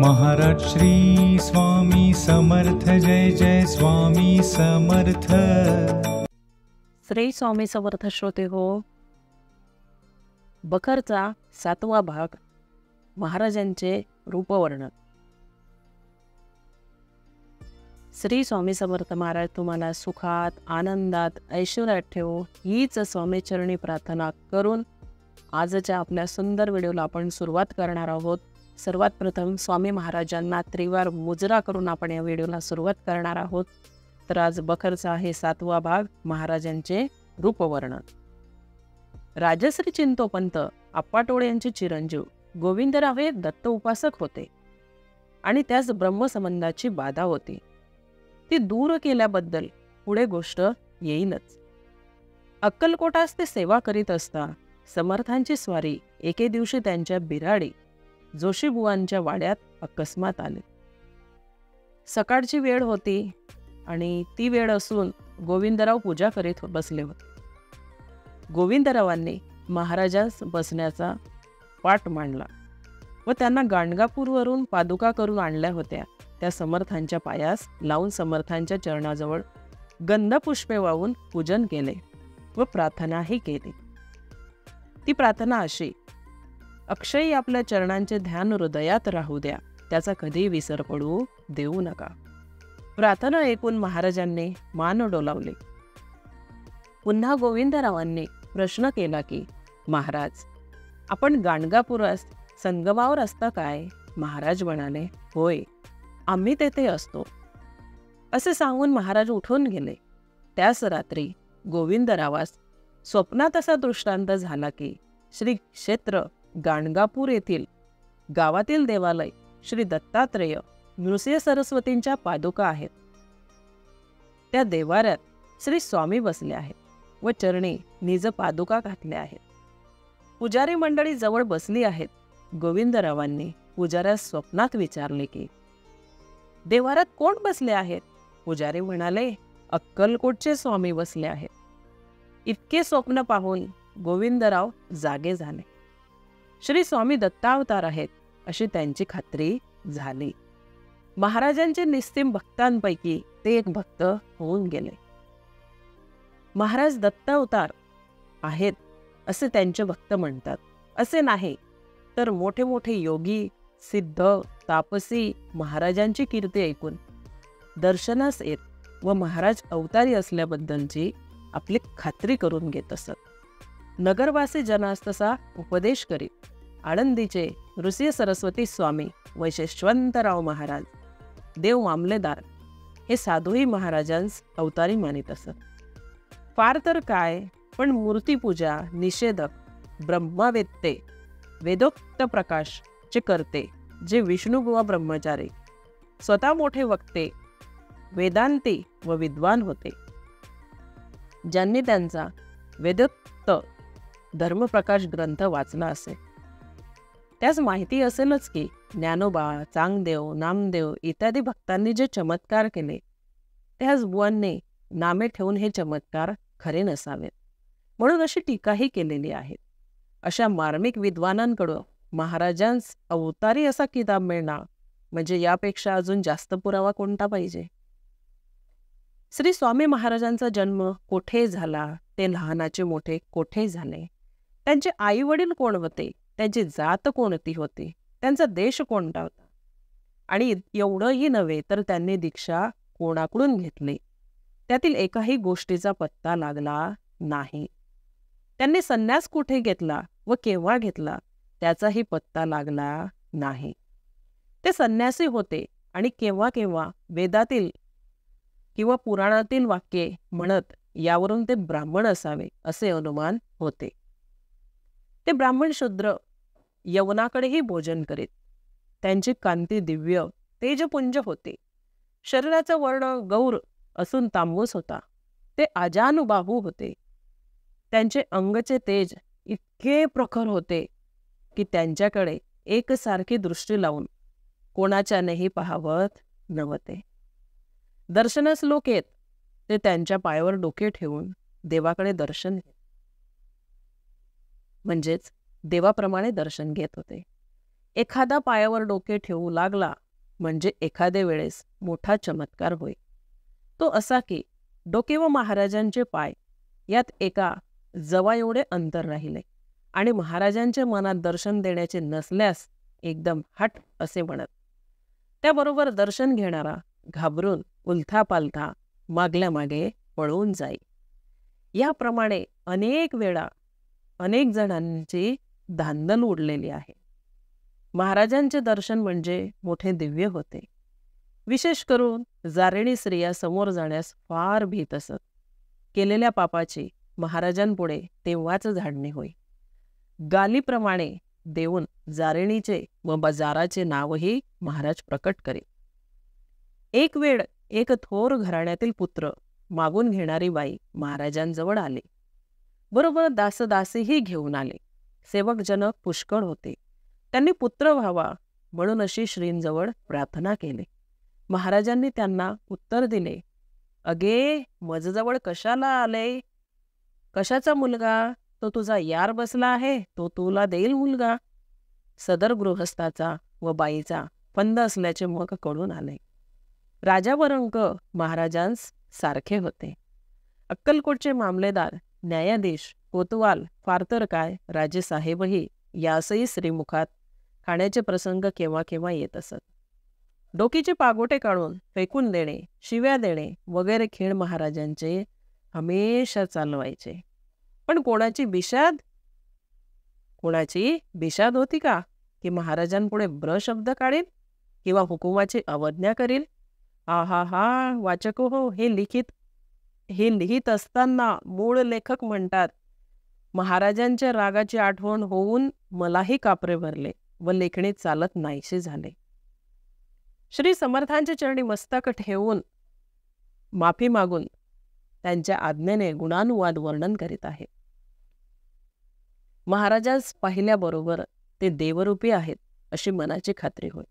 महाराज श्री स्वामी समर्थ, जय जय स्वामी समर्थ। श्री स्वामी समर्थ श्रोते हो, बखरचा 7वा भाग, महाराजांचे रूपवर्णन। श्री स्वामी समर्थ महाराज तुम्हाला सुखात, आनंदात, ऐश्वर्यात ठेवो, हीच स्वामीचरणी प्रार्थना करून आजच्या आपल्या सुंदर व्हिडिओला आपण सुरुवात करणार आहोत। सर्वात प्रथम स्वामी महाराजांना त्रिवार मुजरा करून आपण या व्हिडिओला सुरुवात करणार आहोत। तर आज बखरचा आहे 7वा भाग, महाराजांचे रूपवर्णन। राजश्री चिंतोपंत आप्पाटोळे यांचे चिरंजीव गोविंदराव हे दत्त उपासक होते आणि त्यास ब्रह्मसंबंधाची बाधा होती। ती दूर केल्याबद्दल पुढे गोष्ट येईलच। अक्कलकोटास ते सेवा करीत असता समर्थांची स्वारी एके दिवशी त्यांच्या बिराडी जोशीबुवांच्या वाड्यात अकस्मात आले। सकाळची वेळ होती आणि ती वेळ असून गोविंदराव पूजा करीत बसले होते। गोविंदरावांनी महाराजांस बसण्याचा पाट मांडला व त्यांना गाणगापूरवरून पादुका करून आणल्या होत्या त्या समर्थांच्या पायास लावून समर्थांच्या चरणाजवळ गंधपुष्पे वाहून पूजन केले व प्रार्थनाही केली। ती प्रार्थना अशी: अक्षयी आपल्या चरणांचे ध्यान हृदयात राहू द्या, त्याचा कधी विसर पडू देऊ नका। प्रार्थना ऐकून महाराजांनी मान डोलावले। पुन्हा गोविंदरावांनी प्रश्न केला की, महाराज, आपण गाणगापुरास संगमावर असता काय? महाराज म्हणाले, होय, आम्ही तेथे असतो। असे सांगून महाराज उठून गेले। त्याच रात्री गोविंदरावास स्वप्नात असा दृष्टांत झाला की श्री क्षेत्र गाणगापूर येथील गावातील देवालय श्री दत्तात्रेय नृसिंह सरस्वतींच्या पादुका आहेत। त्या देवाऱ्यात श्री स्वामी बसले आहेत व चरणी निज पादुका घातल्या आहेत। पुजारी मंडळी जवळ बसली आहेत। गोविंदरावांनी पुजाऱ्यास स्वप्नात विचारले की, देवाऱ्यात कोण बसले आहेत? पुजारी म्हणाले, अक्कलकोटचे स्वामी बसले आहेत। इतके स्वप्न पाहून गोविंदराव जागे झाले। श्री स्वामी दत्तावतार आहेत अशी त्यांची खात्री झाली। महाराजांचे निस्तीम भक्तांपैकी ते एक भक्त होऊन गेले। महाराज दत्तावतार आहेत असे त्यांचे भक्त म्हणतात। असे नाही तर मोठे मोठे योगी, सिद्ध, तापसी महाराजांची कीर्ती ऐकून दर्शनास येत व महाराज अवतारी असल्याबद्दलची आपली खात्री करून घेत असत। नगरवासी जनास तसा उपदेश करीत आळंदीचे नृसिंह सरस्वती स्वामी व यशवंतराव महाराज, देव मामलेदार हे साधूही महाराजांस अवतारी मानित असत। फार तर काय, पण मूर्तीपूजा, निषेधक, ब्रह्मवेत्ते, वेदोक्त प्रकाश चे करते जे विष्णुबुवा ब्रह्मचारी, स्वतः मोठे वक्ते, वेदांती व विद्वान होते, ज्यांनी त्यांचा वेदोक्त धर्मप्रकाश ग्रंथ वाचला असेल त्यास माहिती असेलच की ज्ञानोबा, चांगदेव, नामदेव इत्यादी भक्तांनी जे चमत्कार केले त्याच बुवांनी नामे ठेवून हे चमत्कार खरे नसावेत म्हणून अशी टीकाही केलेली आहे। अशा मार्मिक विद्वानांकडून महाराजांस अवतारी असा किताब मिळणार म्हणजे यापेक्षा अजून जास्त पुरावा कोणता पाहिजे? श्री स्वामी महाराजांचा जन्म कोठे झाला, ते लहानाचे मोठे कोठे झाले, त्यांचे आई वडील कोण होते, त्यांची जात कोणती होती, त्यांचा देश कोणता होता, आणि एवढंही नव्हे तर त्यांनी दीक्षा कोणाकडून घेतली, त्यातील एकाही गोष्टीचा पत्ता लागला नाही। त्यांनी संन्यास कुठे घेतला व केव्हा घेतला त्याचाही पत्ता लागला नाही। ते संन्यासी होते आणि केव्हा केव्हा वेदातील किंवा पुराणातील वाक्ये म्हणत यावरून ते ब्राह्मण असावे असे अनुमान होते। ते ब्राह्मण शूद्र यवनाकडेही भोजन करीत। त्यांची कांती दिव्य तेजपुंज होते। शरीराचा वर्ण गौर असून तांबूस होता। ते अजानुबाहू होते। त्यांचे अंगचे तेज इतके प्रखर होते की त्यांच्याकडे एकसारखी दृष्टी लावून कोणाच्यानेही पाहावत नव्हते। दर्शनास लोक येत ते त्यांच्या पायावर डोके ठेवून देवाकडे दर्शन घेत, म्हणजेच देवाप्रमाणे दर्शन घेत होते। एखादा पायावर डोके ठेवू लागला म्हणजे एखाद्या वेळेस मोठा चमत्कार होय. तो असा की डोके व महाराजांचे पाय यात एका जवा एवढे अंतर राहिले आणि महाराजांच्या मनात दर्शन देण्याचे नसल्यास एकदम हट असे म्हणत. त्याबरोबर दर्शन घेणारा घाबरून उलथापालथा मागल्या मागे पळून जाई. याप्रमाणे अनेक वेळा अनेक जणांची धांदल उडलेली आहे. महाराजांचे दर्शन म्हणजे मोठे दिव्य होते. विशेष करून जारेणी स्त्रिया समोर जाण्यास फार भीत असत. केलेल्या पापाची महाराजांपुढे तेव्हाच झाडणे होय. गालीप्रमाणे देऊन जारेणीचे व बाजाराचे नावही महाराज प्रकट करीत. एक वेळ एक थोर घराण्यातील पुत्र मागून घेणारी बाई महाराजांजवळ आले. बरोबर दासदासीही घेऊन आले. सेवकजन पुष्कळ होते. त्यांनी पुत्र व्हावा म्हणून अशी श्रींजवळ प्रार्थना केली. महाराजांनी त्यांना उत्तर दिले, अगे मजजवळ कशाला आले? कशाचा मुलगा? तो तुझा यार बसला आहे, तो तुला देईल मुलगा. सदर गृहस्थाचा व बाईचा फंद असल्याचे मग कळून आले. राजा व रंक महाराजांस सारखे होते. अक्कलकोटचे मामलेदार, न्यायाधीश, कोतवाल, फार तर काय राजेसाहेबही यासही श्रीमुखात खाण्याचे प्रसंग केव्हा केव्हा येत असत. डोकीचे पागोटे काढून फेकून देणे, शिव्या देणे वगैरे खेळ महाराजांचे हमेशा चालवायचे. पण कोणाची बिशाद होती का की महाराजांपुढे ब्रशब्द काढील किंवा हुकुमाची अवज्ञा करील? हा वाचक हो, हे लिहित असताना मूळ लेखक म्हणतात, महाराजांच्या रागाची आठवण होऊन मलाही कापरे भरले व लेखणी चालत नाहीसे झाले. श्री समर्थांच्या चरणी मस्तक ठेवून माफी मागून त्यांच्या आज्ञेने गुणानुवाद वर्णन करीत आहे. महाराजास पाहिल्याबरोबर ते देवरूपी आहेत अशी मनाची खात्री होय.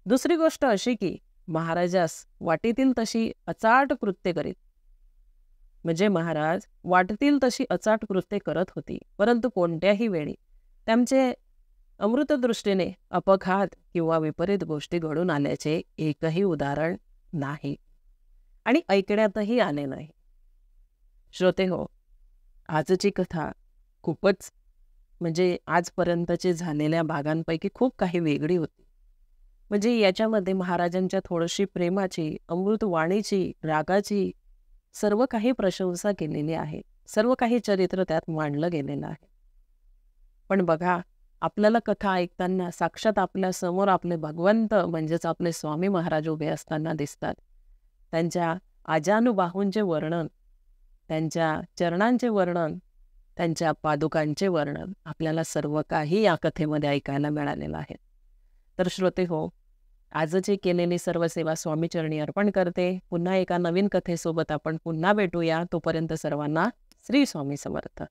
दुसरी गोष्ट अशी की महाराजास वाटेतील तशी अचाट कृत्ये करीत. म्हणजे महाराज वाटतील तशी अचाट कृत्ये करत होती, परंतु कोणत्याही वेळी त्यांचे अमृतदृष्टीने अपघात किंवा विपरीत गोष्टी घडून आल्याचे एकही उदाहरण नाही आणि ऐकण्यातही आले नाही. श्रोते हो, आजची कथा खूपच म्हणजे आजपर्यंतचे झालेल्या भागांपैकी खूप काही वेगळी होती. म्हणजे याच्यामध्ये महाराजांच्या थोडीशी प्रेमाची, अमृतवाणीची, रागाची सर्व काही प्रशंसा केलेली आहे. सर्व काही चरित्र त्यात मांडलं गेलेलं आहे. पण बघा, आपल्याला कथा ऐकताना साक्षात आपल्या समोर आपले भगवंत म्हणजेच आपले स्वामी महाराज उभे असताना दिसतात. त्यांच्या आजानुबाहूंचे वर्णन, त्यांच्या चरणांचे वर्णन, त्यांच्या पादुकांचे वर्णन आपल्याला सर्व काही या कथेमध्ये ऐकायला मिळालेलं आहे. तर श्रोते हो, आजची केलेली सर्व सेवा स्वामीचरणी अर्पण करते. पुन्हा एका नवीन कथेसोबत आपण पुन्हा भेटूया. तोपर्यंत सर्वांना श्री स्वामी समर्थ.